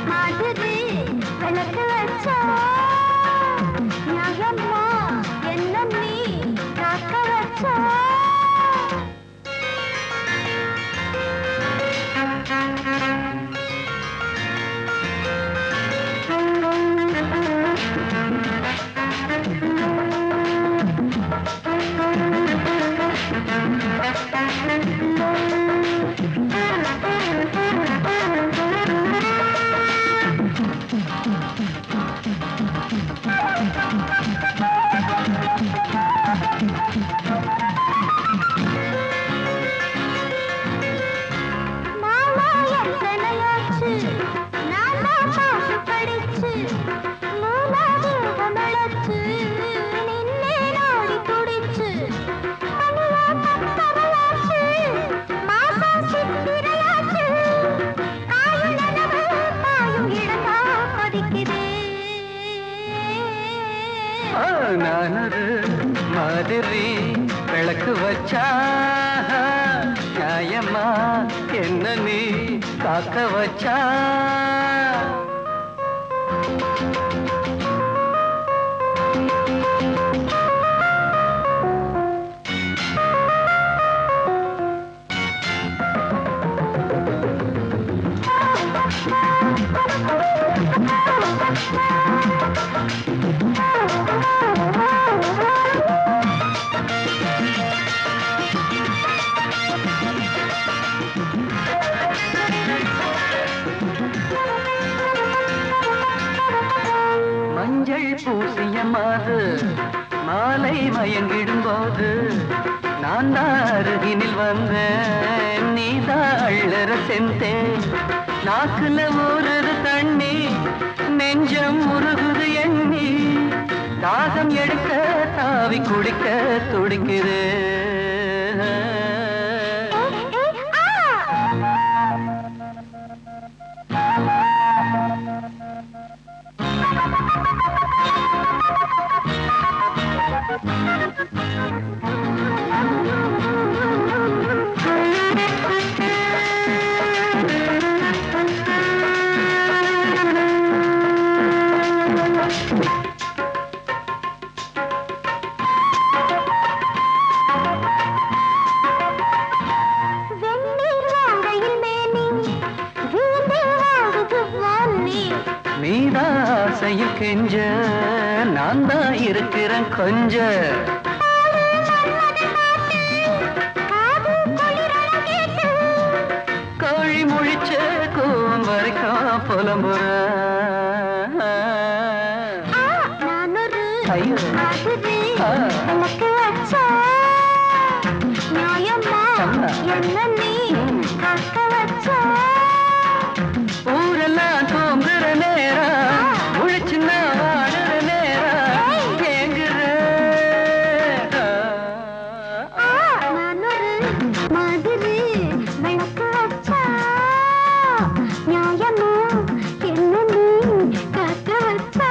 மாதிரி விளக்கு வச்சா நியாயமா என்ன நீ காக்க வச்சா நானொரு மாதிரி விளக்கு வச்சா நியாயமா என்ன நீ காக்க வச்சா மஞ்சள் பூசிய மாது மாலை மயங்கிடும் போது நான் தான் அருகினில் வந்தேன் நீதான் அள்ளற செந்தேன் நாக்குல ஊறுது தண்ணி நெஞ்சம் முருகுது எண்ணி தாகம் எடுக்க தாவி குடிக்க துடிக்குது நீதாசையில் கெஞ்ச நான் தான் இருக்கிறேன் கொஞ்ச கோழி முழிச்ச கோவம் வரைக்கும் புலம்புற ஊரெல்லாம் தோங்குற நேரம் முழிச்சுன்னா வாடுற நேரம் கேங்குற மாதிரி விளக்கு வச்சா நியாயமா என்ன நீ காக்க வச்சா